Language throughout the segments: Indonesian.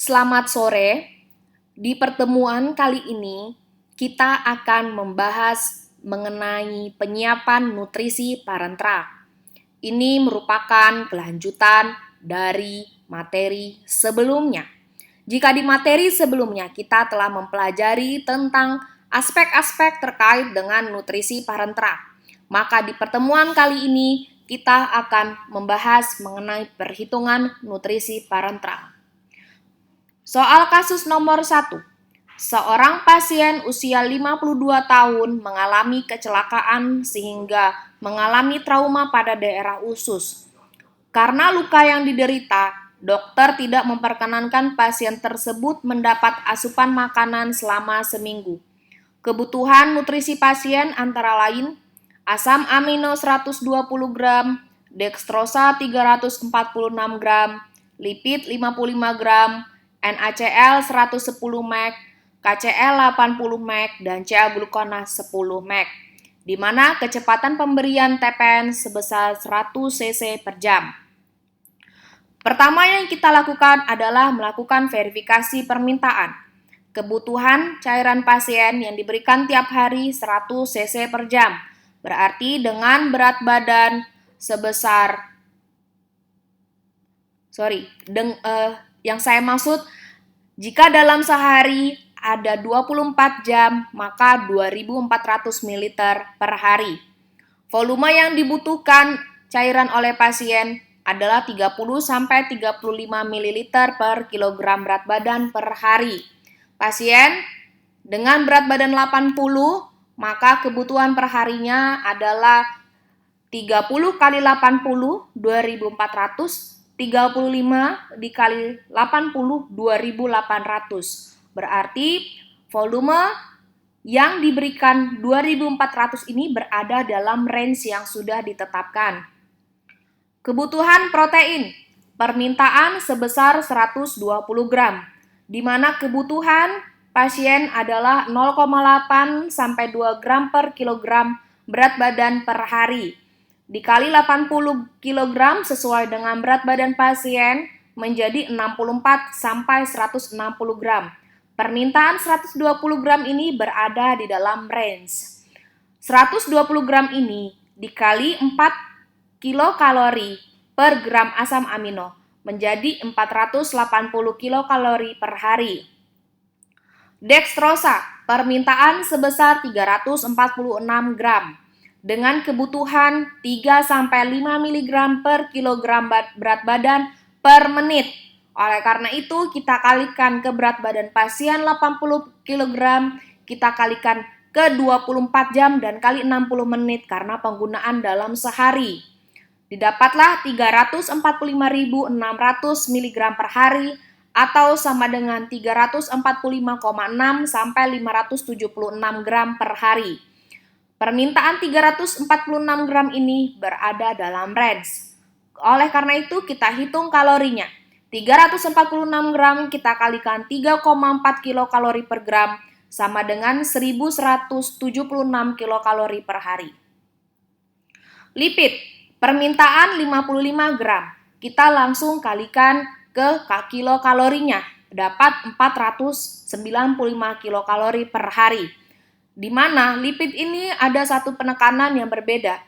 Selamat sore. Di pertemuan kali ini, kita akan membahas mengenai penyiapan nutrisi parenteral. Ini merupakan kelanjutan dari materi sebelumnya. Jika di materi sebelumnya kita telah mempelajari tentang aspek-aspek terkait dengan nutrisi parenteral, maka di pertemuan kali ini kita akan membahas mengenai perhitungan nutrisi parenteral. Soal kasus nomor 1. Seorang pasien usia 52 tahun mengalami kecelakaan sehingga mengalami trauma pada daerah usus. Karena luka yang diderita, dokter tidak memperkenankan pasien tersebut mendapat asupan makanan selama seminggu. Kebutuhan nutrisi pasien antara lain asam amino 120 gram, dextrosa 346 gram, lipid 55 gram, NaCl 110 mg, KCl 80 mg, dan Ca-glukona 10 mg, di mana kecepatan pemberian TPN sebesar 100 cc per jam. Pertama yang kita lakukan adalah melakukan verifikasi permintaan. Kebutuhan cairan pasien yang diberikan tiap hari 100 cc per jam, berarti dengan berat badan sebesar yang saya maksud, jika dalam sehari ada 24 jam, maka 2.400 ml per hari. Volume yang dibutuhkan cairan oleh pasien adalah 30-35 ml per kilogram berat badan per hari. Pasien dengan berat badan 80, maka kebutuhan per harinya adalah 30 kali 80, 2.400, 35 dikali 80, 2.800. Berarti volume yang diberikan 2.400 ini berada dalam range yang sudah ditetapkan. Kebutuhan protein, permintaan sebesar 120 gram, di mana kebutuhan pasien adalah 0,8 sampai 2 gram per kilogram berat badan per hari. Dikali 80 kg sesuai dengan berat badan pasien menjadi 64 sampai 160 gram. Permintaan 120 gram ini berada di dalam range. 120 gram ini dikali 4 kilokalori per gram asam amino menjadi 480 kilokalori per hari. Dextrosa, permintaan sebesar 346 gram. Dengan kebutuhan 3-5 mg per kilogram berat badan per menit. Oleh karena itu, kita kalikan ke berat badan pasien 80 kg, kita kalikan ke 24 jam dan kali 60 menit karena penggunaan dalam sehari. Didapatlah 345.600 mg per hari atau sama dengan 345,6 sampai 576 gram per hari. Permintaan 346 gram ini berada dalam range. Oleh karena itu, kita hitung kalorinya. 346 gram kita kalikan 3,4 kilokalori per gram sama dengan 1.176 kilokalori per hari. Lipid, permintaan 55 gram. Kita langsung kalikan ke kilokalorinya. Dapat 495 kilokalori per hari. Di mana lipid ini ada satu penekanan yang berbeda,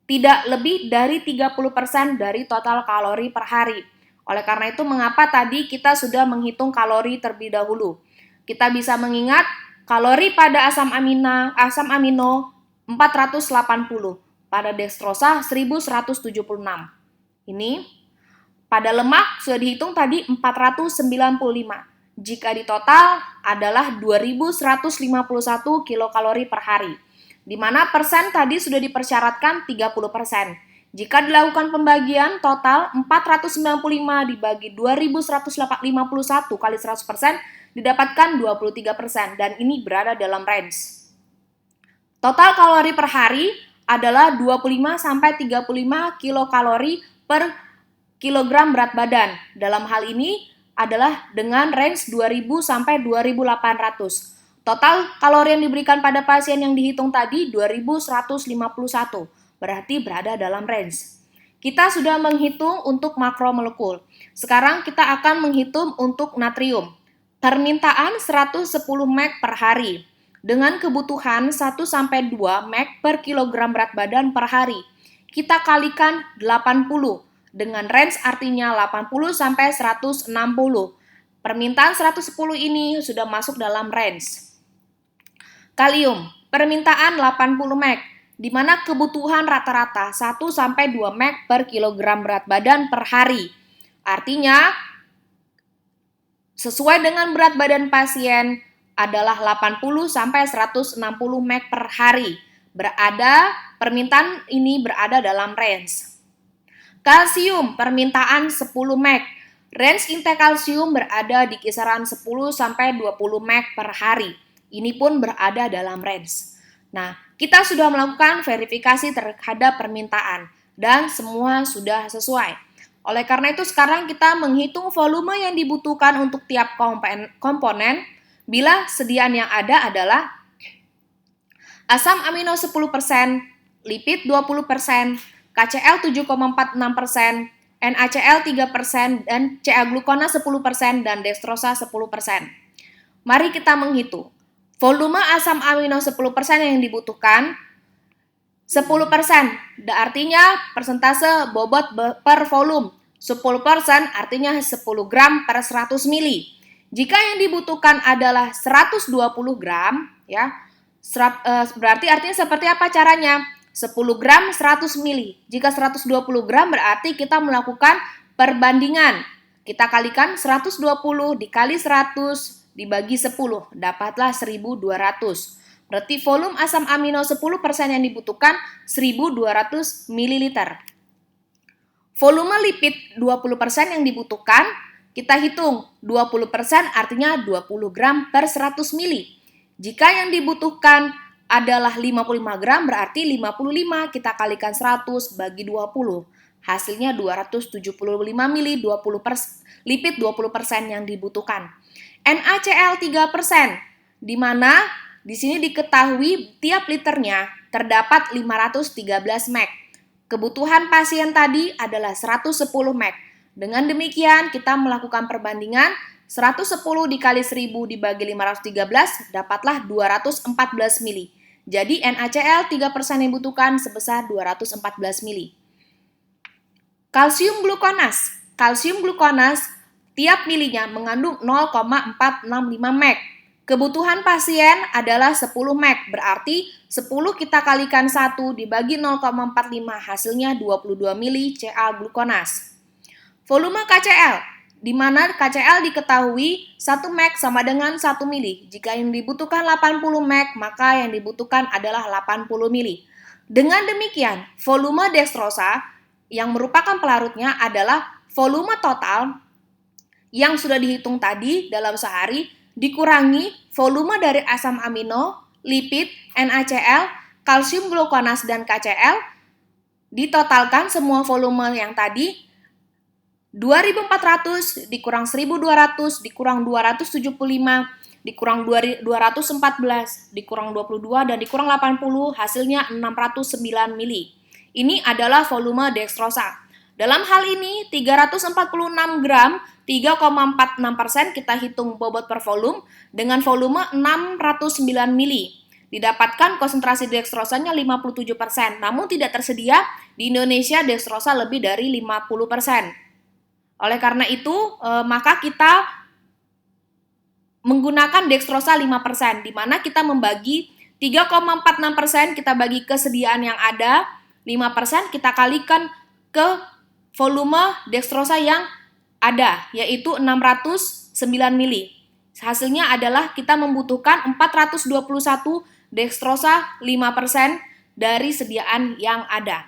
tidak lebih dari 30% dari total kalori per hari. Oleh karena itu, mengapa tadi kita sudah menghitung kalori terlebih dahulu? Kita bisa mengingat kalori pada asam amino 480, pada dextrosa 1.176. Ini pada lemak sudah dihitung tadi 495. Jika di total adalah 2.151 kilokalori per hari, di mana persen tadi sudah dipersyaratkan 30%. Jika dilakukan pembagian total 495 dibagi 2.151 kali 100% didapatkan 23% dan ini berada dalam range. Total kalori per hari adalah 25 sampai 35 kilokalori per kilogram berat badan. Dalam hal ini adalah dengan range 2.000 sampai 2.800. Total kalori yang diberikan pada pasien yang dihitung tadi 2.151, berarti berada dalam range. Kita sudah menghitung untuk makromolekul. Sekarang kita akan menghitung untuk natrium. Permintaan 110 mg per hari dengan kebutuhan 1-2 mg per kilogram berat badan per hari. Kita kalikan 80 dengan range artinya 80 sampai 160. Permintaan 110 ini sudah masuk dalam range. Kalium, permintaan 80 mg, di mana kebutuhan rata-rata 1-2 mg per kilogram berat badan per hari. Artinya, sesuai dengan berat badan pasien adalah 80-160 mg per hari. Permintaan ini berada dalam range. Kalsium, permintaan 10 mg. Range intake kalsium berada di kisaran 10-20 mg per hari. Ini pun berada dalam range. Nah, kita sudah melakukan verifikasi terhadap permintaan dan semua sudah sesuai. Oleh karena itu sekarang kita menghitung volume yang dibutuhkan untuk tiap komponen bila sediaan yang ada adalah asam amino 10%, lipid 20%, KCl 7,46%, NaCl 3%, dan CA-glukona 10%, dan dextrosa 10%. Mari kita menghitung. Volume asam amino 10% yang dibutuhkan 10%, artinya persentase bobot per volume. 10% artinya 10 gram per 100 mili. Jika yang dibutuhkan adalah 120 gram, ya, berarti artinya seperti apa caranya? 10 gram 100 mili. Jika 120 gram berarti kita melakukan perbandingan. Kita kalikan 120 dikali 100 dibagi 10, dapatlah 1200. Berarti volume asam amino 10% yang dibutuhkan 1200 ml. Volume lipid 20% yang dibutuhkan, kita hitung 20% artinya 20 gram per 100 ml. Jika yang dibutuhkan adalah 55 gram berarti 55 kita kalikan 100 bagi 20. Hasilnya 275 ml, lipid 20% yang dibutuhkan. NaCl 3%, di mana di sini diketahui tiap liternya terdapat 513 mg. Kebutuhan pasien tadi adalah 110 mg. Dengan demikian kita melakukan perbandingan 110 dikali 1000 dibagi 513 dapatlah 214 mili. Jadi NaCl 3% yang dibutuhkan sebesar 214 mili. Kalsium glukonas tiap milinya mengandung 0,465 mg. Kebutuhan pasien adalah 10 mg, berarti 10 kita kalikan 1 dibagi 0,45, hasilnya 22 mili Ca-glukonas. Volume KCl, di mana KCl diketahui 1 mg sama dengan 1 mili. Jika yang dibutuhkan 80 mg, maka yang dibutuhkan adalah 80 mili. Dengan demikian, volume dextrosa yang merupakan pelarutnya adalah volume total yang sudah dihitung tadi dalam sehari dikurangi volume dari asam amino, lipid, NaCl, kalsium glukonas, dan KCl, ditotalkan semua volume yang tadi 2400 dikurang 1200 dikurang 275 dikurang 214 dikurang 22 dan dikurang 80 hasilnya 609 mili. Ini adalah volume dextrosa. Dalam hal ini 346 gram 3,46% kita hitung bobot per volume dengan volume 609 mili. Didapatkan konsentrasi dextrosanya 57%, namun tidak tersedia di Indonesia dextrosa lebih dari 50%. Oleh karena itu, maka kita menggunakan dextrosa 5%, di mana kita membagi 3,46% kita bagi kesediaan yang ada, 5% kita kalikan ke volume dextrosa yang ada, yaitu 609 mili. Hasilnya adalah kita membutuhkan 421 dextrosa 5% dari sediaan yang ada.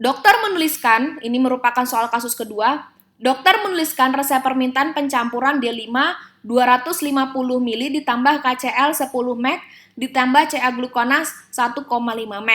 Dokter menuliskan, ini merupakan soal kasus kedua, dokter menuliskan resep permintaan pencampuran D5 250 mili ditambah KCl 10 mg ditambah Ca-glukonas 1,5 mg.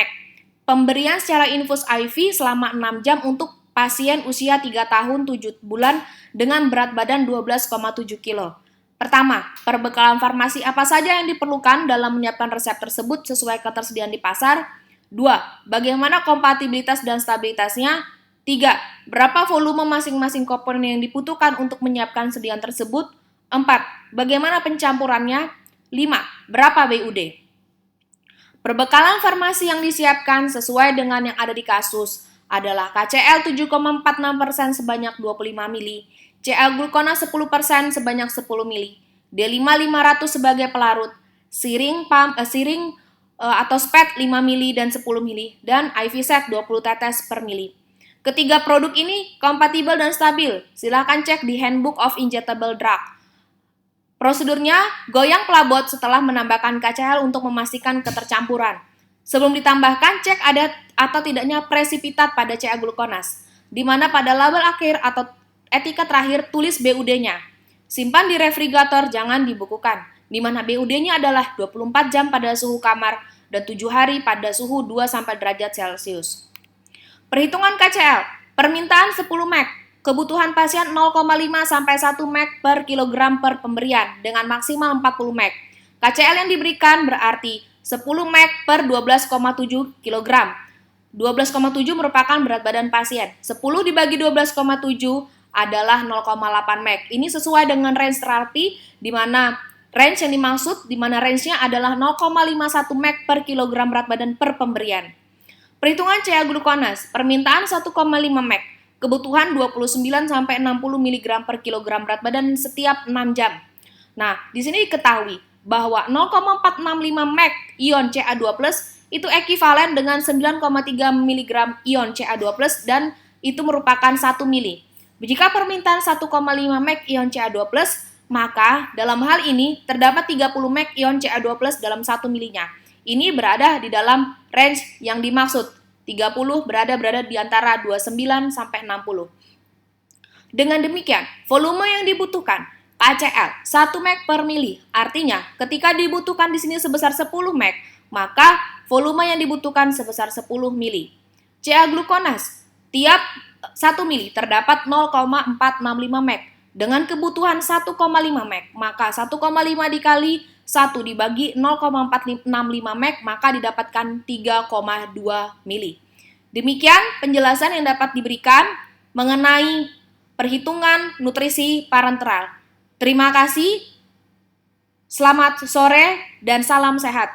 Pemberian secara infus IV selama 6 jam untuk pasien usia 3 tahun 7 bulan dengan berat badan 12,7 kg. Pertama, perbekalan farmasi apa saja yang diperlukan dalam menyiapkan resep tersebut sesuai ketersediaan di pasar. 2. Bagaimana kompatibilitas dan stabilitasnya. 3. Berapa volume masing-masing komponen yang dibutuhkan untuk menyiapkan sediaan tersebut. 4. Bagaimana pencampurannya. 5. Berapa BUD. Perbekalan farmasi yang disiapkan sesuai dengan yang ada di kasus adalah KCl 7,46% sebanyak 25 mili, Cl glukona 10% sebanyak 10 mili, D5 500 sebagai pelarut, siring atau SPET 5 mili dan 10 mili, dan IV set 20 tetes per mili. Ketiga produk ini kompatibel dan stabil. Silakan cek di Handbook of Injectable Drug. Prosedurnya, goyang pelabot setelah menambahkan KCl untuk memastikan ketercampuran. Sebelum ditambahkan, cek ada atau tidaknya presipitat pada Ca glukonas, di mana pada label akhir atau etiket terakhir tulis BUD-nya. Simpan di refrigerator, jangan dibukukan, di mana BUD-nya adalah 24 jam pada suhu kamar dan 7 hari pada suhu 2-4 derajat Celcius. Perhitungan KCl, permintaan 10 mg, kebutuhan pasien 0,5 sampai 1 mg per kilogram per pemberian dengan maksimal 40 mg. KCl yang diberikan berarti 10 mg per 12,7 kg. 12,7 merupakan berat badan pasien. 10 dibagi 12,7 adalah 0,8 mg. Ini sesuai dengan range terapi di mana range yang dimaksud di mana range-nya adalah 0,51 mg per kilogram berat badan per pemberian. Perhitungan Ca glukonas, permintaan 1,5 mg, kebutuhan 29 sampai 60 mg per kilogram berat badan setiap 6 jam. Nah, di sini diketahui bahwa 0,465 mg ion Ca2+ itu ekuivalen dengan 9,3 mg ion Ca2+ dan itu merupakan 1 mili. Jika permintaan 1,5 mg ion Ca2+, maka dalam hal ini terdapat 30 mg ion Ca2+ dalam 1 milinya. Ini berada di dalam range yang dimaksud. 30 berada di antara 29 sampai 60. Dengan demikian, volume yang dibutuhkan KCl 1 mg per mili. Artinya, ketika dibutuhkan di sini sebesar 10 mg, maka volume yang dibutuhkan sebesar 10 mili. Ca glukonas tiap 1 mili terdapat 0,465 mg. Dengan kebutuhan 1,5 mg, maka 1,5 dikali 1 dibagi 0,465 mg, maka didapatkan 3,2 mili. Demikian penjelasan yang dapat diberikan mengenai perhitungan nutrisi parenteral. Terima kasih, selamat sore, dan salam sehat.